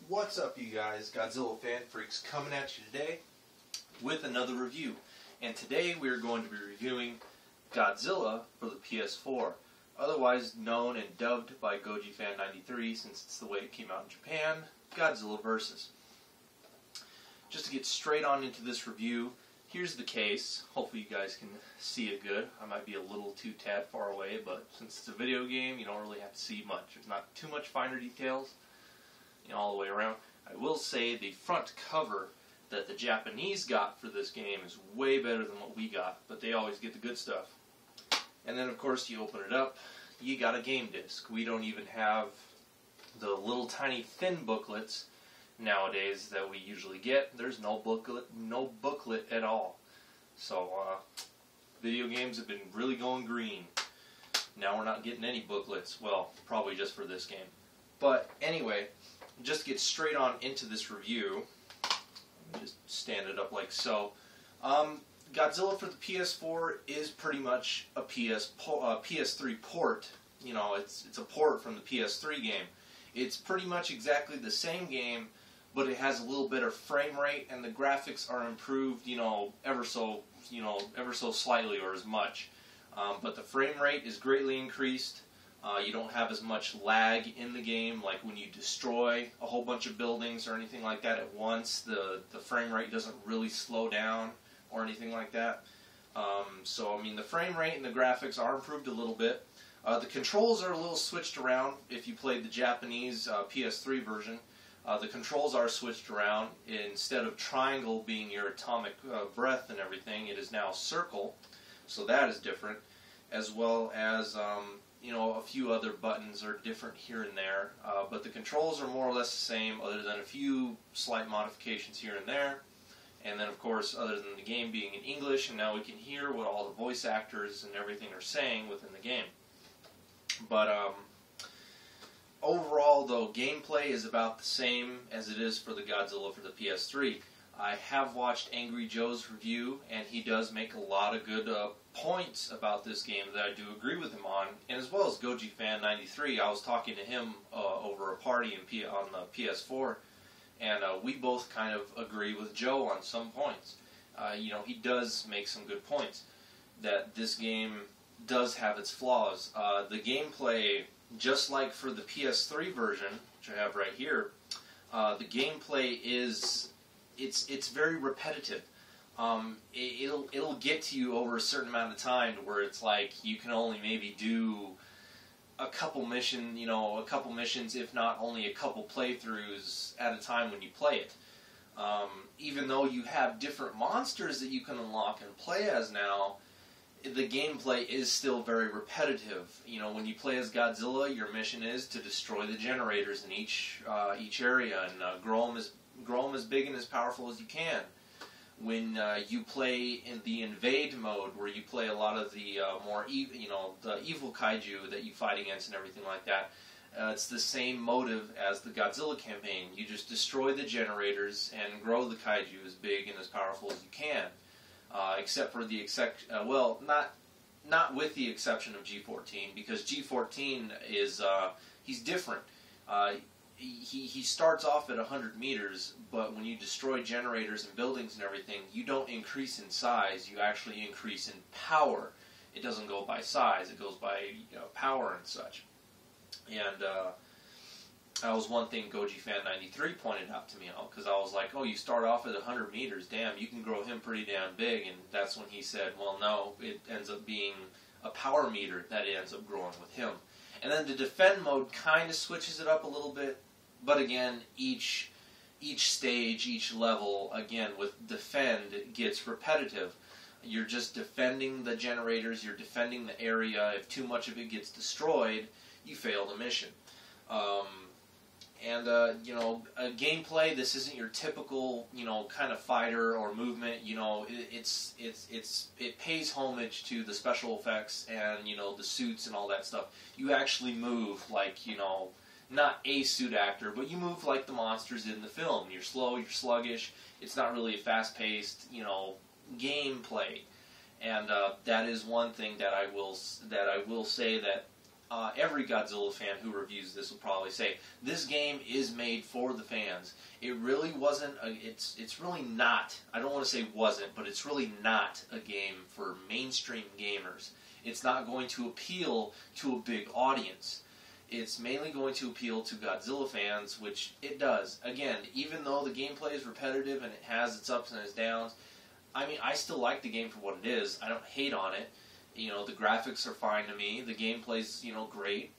What's up, you guys? Godzilla Fan Freaks coming at you today with another review. And today we're going to be reviewing Godzilla for the PS4, otherwise known and dubbed by Goji Fan 93 since it's the way it came out in Japan, Godzilla Versus. Just to get straight on into this review, here's the case. Hopefully you guys can see it good. I might be a little too tad far away, but since it's a video game, you don't really have to see much. There's not too much finer details, all the way around. I will say the front cover that the Japanese got for this game is way better than what we got, but they always get the good stuff. And then of course you open it up, you got a game disc. We don't even have the little tiny thin booklets nowadays that we usually get. There's no booklet at all. So video games have been really going green. Now we're not getting any booklets. Well, probably just for this game. But anyway, just to get straight on into this review, let me just stand it up like so. Godzilla for the PS4 is pretty much a PS3 port. It's a port from the PS3 game. It's pretty much exactly the same game, but it has a little better frame rate, and the graphics are improved, ever so slightly or as much. But the frame rate is greatly increased. You don't have as much lag in the game, like when you destroy a whole bunch of buildings or anything like that at once. The frame rate doesn't really slow down or anything like that. So, I mean, the frame rate and the graphics are improved a little bit. The controls are a little switched around if you played the Japanese PS3 version. The controls are switched around. Instead of triangle being your atomic breath and everything, it is now circle. So that is different, as well as a few other buttons are different here and there, but the controls are more or less the same, other than a few slight modifications here and there. And then, of course, other than the game being in English, and now we can hear what all the voice actors and everything are saying within the game. But overall, though, gameplay is about the same as it is for the Godzilla for the PS3. I have watched Angry Joe's review, and he does make a lot of good points about this game that I do agree with him on, and as well as Goji Fan 93. I was talking to him over a party on the PS4, and we both kind of agree with Joe on some points. He does make some good points, that this game does have its flaws. The gameplay, just like for the PS3 version, which I have right here, the gameplay is... It's very repetitive. It'll get to you over a certain amount of time to where it's like you can only maybe do a couple missions, if not only a couple playthroughs at a time when you play it. Even though you have different monsters that you can unlock and play as now, the gameplay is still very repetitive. When you play as Godzilla, your mission is to destroy the generators in each area and grow them as big and as powerful as you can. When you play in the invade mode, where you play a lot of the the evil kaiju that you fight against and everything like that, it's the same motive as the Godzilla campaign. You just destroy the generators and grow the kaiju as big and as powerful as you can. Except for the not with the exception of G14, because G14 is he's different. He starts off at 100 meters, but when you destroy generators and buildings and everything, you don't increase in size, you actually increase in power. It doesn't go by size, it goes by power and such. And that was one thing Goji Fan 93 pointed out to me, because I was like, oh, you start off at 100 meters, damn, you can grow him pretty damn big. And that's when he said, well, no, it ends up being a power meter that ends up growing with him. And then the defend mode kind of switches it up a little bit. But again, each stage, each level, again, with defend, gets repetitive. You're just defending the generators, you're defending the area. If too much of it gets destroyed, you fail the mission. Gameplay, this isn't your typical, kind of fighter or movement. It pays homage to the special effects and, the suits and all that stuff. You actually move like, not a suit actor, but you move like the monsters in the film. You're slow, you're sluggish. It's not really a fast-paced, gameplay. And that is one thing that I will say that every Godzilla fan who reviews this will probably say, this game is made for the fans. It really wasn't, it's really not, I don't want to say wasn't, but it's really not a game for mainstream gamers. It's not going to appeal to a big audience. It's mainly going to appeal to Godzilla fans, which it does. Again, even though the gameplay is repetitive and it has its ups and its downs, I mean, I still like the game for what it is. I don't hate on it. You know, the graphics are fine to me. The gameplay's, you know, great.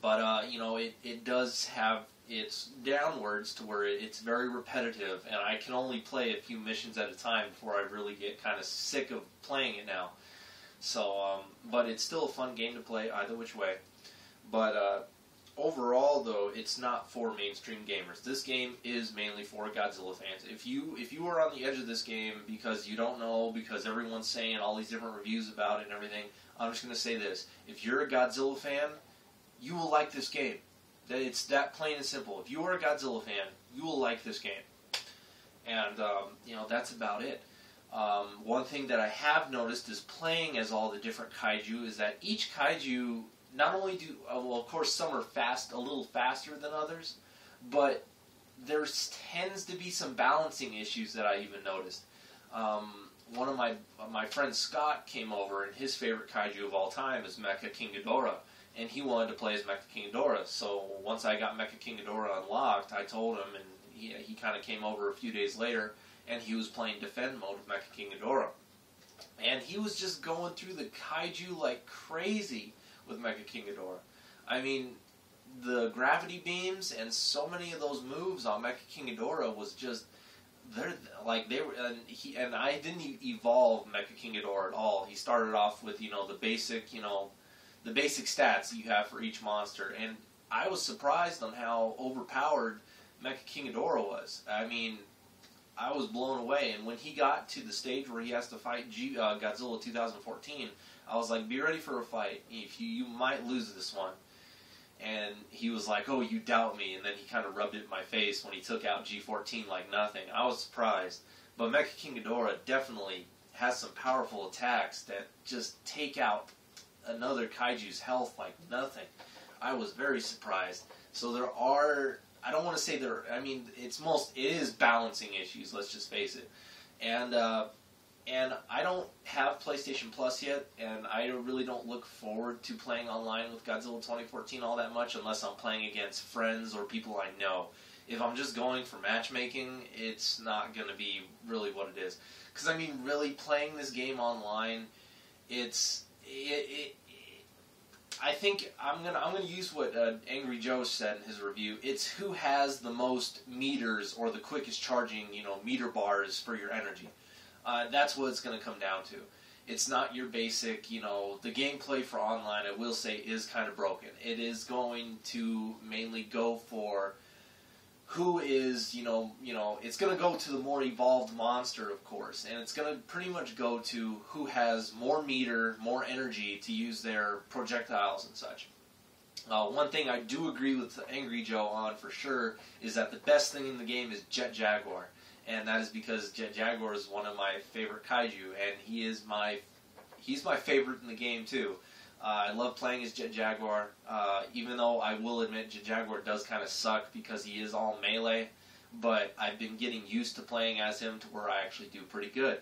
But, you know, it does have its downwards to where it's very repetitive, and I can only play a few missions at a time before I really get kind of sick of playing it now. So, but it's still a fun game to play either which way. But overall, though, it's not for mainstream gamers. This game is mainly for Godzilla fans. If you are on the edge of this game because you don't know, because everyone's saying all these different reviews about it and everything, I'm just going to say this. If you're a Godzilla fan, you will like this game. It's that plain and simple. If you are a Godzilla fan, you will like this game. And, you know, that's about it. One thing that I have noticed is playing as all the different kaiju is that each kaiju, not only do, well, of course, some are a little faster than others, but there tends to be some balancing issues that I even noticed. One of my friend Scott came over, and his favorite kaiju of all time is Mecha King Ghidorah, and he wanted to play as Mecha King Ghidorah. So once I got Mecha King Ghidorah unlocked, I told him, and he kind of came over a few days later, and he was playing Defend mode with Mecha King Ghidorah. And he was just going through the kaiju like crazy with Mecha King Ghidorah. I mean, the gravity beams and so many of those moves on Mecha King Ghidorah was just, and I didn't evolve Mecha King Ghidorah at all. He started off with, you know, the basic stats that you have for each monster, and I was surprised on how overpowered Mecha King Ghidorah was. I mean, I was blown away, and when he got to the stage where he has to fight Godzilla 2014, I was like, be ready for a fight. If you might lose this one. And he was like, oh, you doubt me, and then he kind of rubbed it in my face when he took out G14 like nothing. I was surprised. But Mecha King Ghidorah definitely has some powerful attacks that just take out another kaiju's health like nothing. I was very surprised. So there are, I don't want to say there, I mean, it is balancing issues, let's just face it. And I don't have PlayStation Plus yet, and I really don't look forward to playing online with Godzilla 2014 all that much unless I'm playing against friends or people I know. If I'm just going for matchmaking, it's not going to be really what it is. Because, I mean, really playing this game online, I think I'm gonna use what Angry Joe said in his review. It's who has the most meters or the quickest charging, you know, meter bars for your energy. That's what it's going to come down to. It's not your basic, you know, the gameplay for online, I will say, is kind of broken. It is going to mainly go for who is, you know, it's going to go to the more evolved monster, of course, and it's going to pretty much go to who has more meter, more energy to use their projectiles and such. One thing I do agree with Angry Joe on for sure is that the best thing in the game is Jet Jaguar. And that is because Jet Jaguar is one of my favorite kaiju, and he's my favorite in the game too. I love playing as Jet Jaguar, even though I will admit Jet Jaguar does kind of suck because he is all melee, but I've been getting used to playing as him to where I actually do pretty good.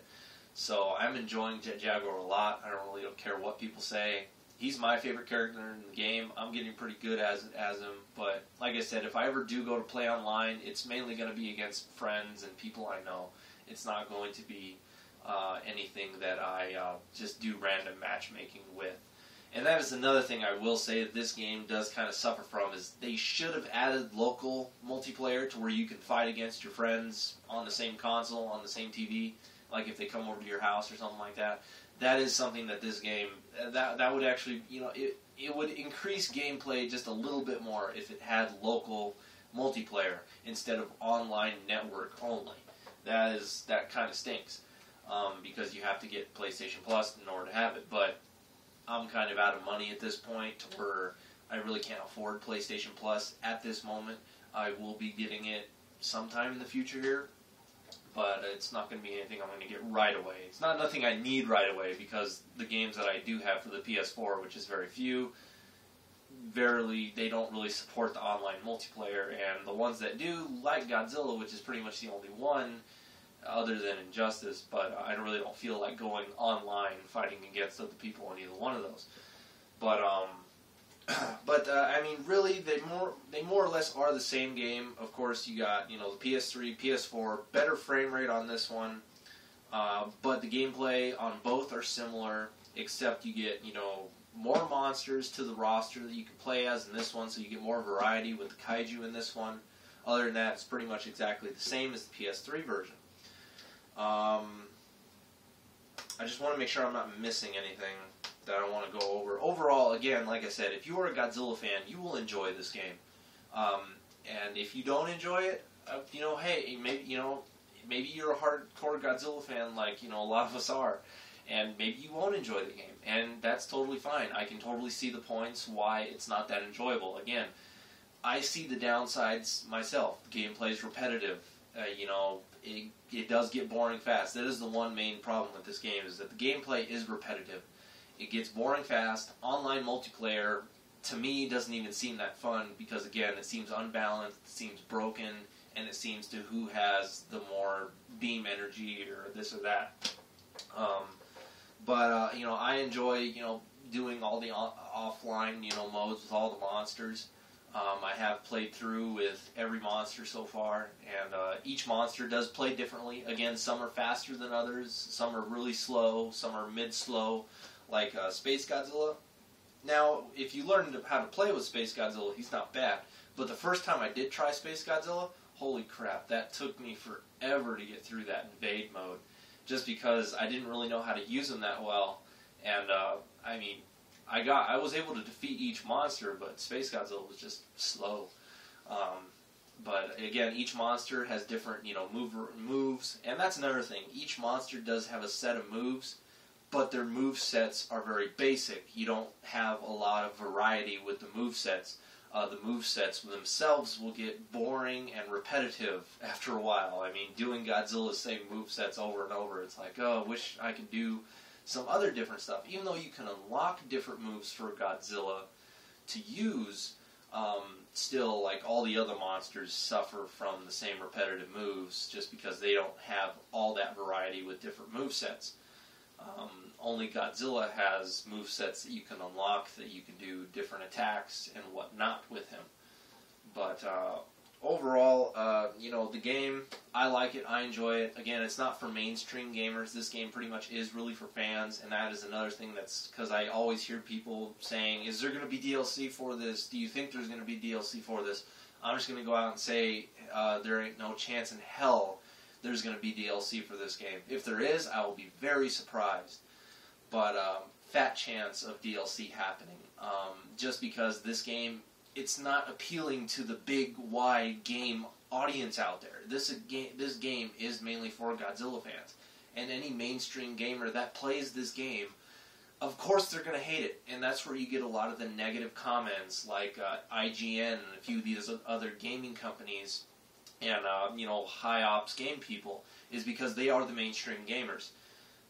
So I'm enjoying Jet Jaguar a lot. I don't care what people say. He's my favorite character in the game. I'm getting pretty good as him, but like I said, if I ever do go to play online, it's mainly going to be against friends and people I know. It's not going to be anything that I just do random matchmaking with. And that is another thing I will say that this game does kind of suffer from, is they should have added local multiplayer to where you can fight against your friends on the same console, on the same TV, like if they come over to your house or something like that. That is something that this game, that would actually, you know, it would increase gameplay just a little bit more if it had local multiplayer instead of online network only. That kind of stinks, because you have to get PlayStation Plus in order to have it. But I'm kind of out of money at this point to where I really can't afford PlayStation Plus at this moment. I will be getting it sometime in the future here, but it's not going to be anything I'm going to get right away. It's not nothing I need right away, because the games that I do have for the PS4, which is very few, they don't really support the online multiplayer, and the ones that do, like Godzilla, which is pretty much the only one other than Injustice, but I really don't feel like going online fighting against other people on either one of those. But I mean, really, they more or less are the same game. Of course, you got, you know, the PS3, PS4, better frame rate on this one, but the gameplay on both are similar, except you get, you know, more monsters to the roster that you can play as in this one, so you get more variety with the kaiju in this one. Other than that, it's pretty much exactly the same as the PS3 version. I just want to make sure I'm not missing anything that I want to go over. Overall, again, like I said, if you are a Godzilla fan, you will enjoy this game. And if you don't enjoy it, you know, hey, maybe you're a hardcore Godzilla fan, like, you know, a lot of us are, and maybe you won't enjoy the game, and that's totally fine. I can totally see the points why it's not that enjoyable. Again, I see the downsides myself. The gameplay is repetitive. You know, it does get boring fast. That is the one main problem with this game, is that the gameplay is repetitive. It gets boring fast. Online multiplayer, to me, doesn't even seem that fun because, again, it seems unbalanced, it seems broken, and it seems to who has the more beam energy or this or that. You know, I enjoy, you know, doing all the offline, you know, modes with all the monsters. I have played through with every monster so far, and each monster does play differently. Again, some are faster than others, some are really slow, some are mid-slow, like Space Godzilla. Now, if you learn how to play with Space Godzilla, he's not bad. But the first time I did try Space Godzilla, holy crap, that took me forever to get through that invade mode, just because I didn't really know how to use him that well. And, I mean, I was able to defeat each monster, but Space Godzilla was just slow. But again, each monster has different, you know, moves, and that's another thing. Each monster does have a set of moves, but their move sets are very basic. You don't have a lot of variety with the move sets. The move sets themselves will get boring and repetitive after a while. I mean, doing Godzilla's same move sets over and over, it's like, oh, I wish I could do some other different stuff. Even though you can unlock different moves for Godzilla to use, still, like, all the other monsters suffer from the same repetitive moves just because they don't have all that variety with different movesets. Only Godzilla has movesets that you can unlock, that you can do different attacks and whatnot with him. But overall, you know, the game, I like it, I enjoy it. Again, it's not for mainstream gamers. This game pretty much is really for fans, and that is another thing that's, because I always hear people saying, is there going to be DLC for this? Do you think there's going to be DLC for this? I'm just going to go out and say there ain't no chance in hell there's going to be DLC for this game. If there is, I will be very surprised. But fat chance of DLC happening, just because this game, it's not appealing to the big, wide game audience out there. This game is mainly for Godzilla fans. And any mainstream gamer that plays this game, of course they're going to hate it. And that's where you get a lot of the negative comments, like IGN and a few of these other gaming companies and, you know, high ops game people, is because they are the mainstream gamers.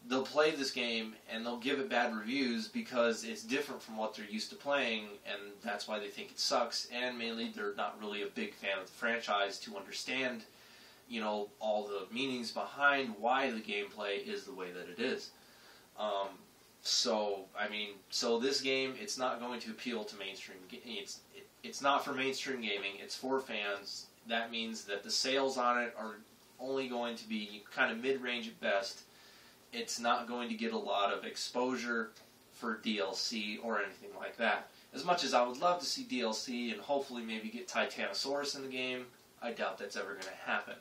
They'll play this game and they'll give it bad reviews because it's different from what they're used to playing, and that's why they think it sucks. And mainly, they're not really a big fan of the franchise to understand, you know, all the meanings behind why the gameplay is the way that it is. So this game, it's not going to appeal to mainstream. It's not for mainstream gaming. It's for fans. That means that the sales on it are only going to be kind of mid-range at best. It's not going to get a lot of exposure for DLC or anything like that. As much as I would love to see DLC and hopefully maybe get Titanosaurus in the game, I doubt that's ever going to happen.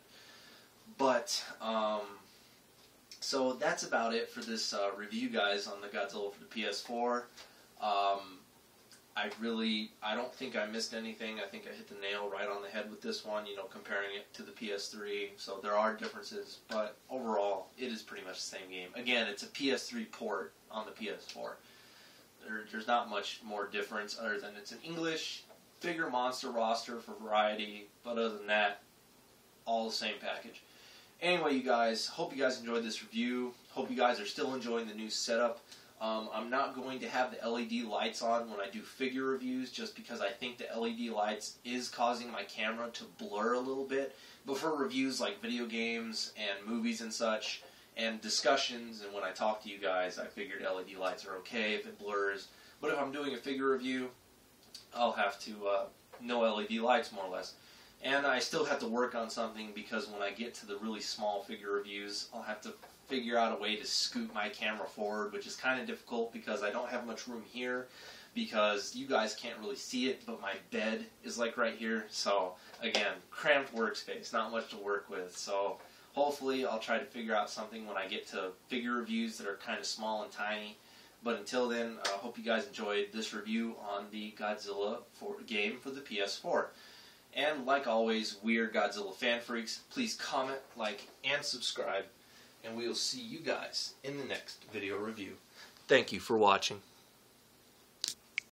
But, so that's about it for this review, guys, on the Godzilla for the PS4. I don't think I missed anything. I think I hit the nail right on the head with this one, you know, comparing it to the PS3. So there are differences, but overall, it is pretty much the same game. Again, it's a PS3 port on the PS4. There's not much more difference other than it's an English, bigger monster roster for variety, but other than that, all the same package. Anyway, you guys, hope you guys enjoyed this review. Hope you guys are still enjoying the new setup. I'm not going to have the LED lights on when I do figure reviews just because I think the LED lights is causing my camera to blur a little bit. But for reviews like video games and movies and such, and discussions, and when I talk to you guys, I figured LED lights are okay if it blurs. But if I'm doing a figure review, I'll have to no LED lights, more or less. And I still have to work on something because when I get to the really small figure reviews, I'll have to figure out a way to scoot my camera forward, which is kind of difficult because I don't have much room here because you guys can't really see it, but my bed is like right here. So again, cramped workspace, not much to work with. So hopefully I'll try to figure out something when I get to figure reviews that are kind of small and tiny. But until then, I hope you guys enjoyed this review on the Godzilla game for the PS4. And like always, we're Godzilla fan freaks. Please comment, like, and subscribe. And we will see you guys in the next video review. Thank you for watching.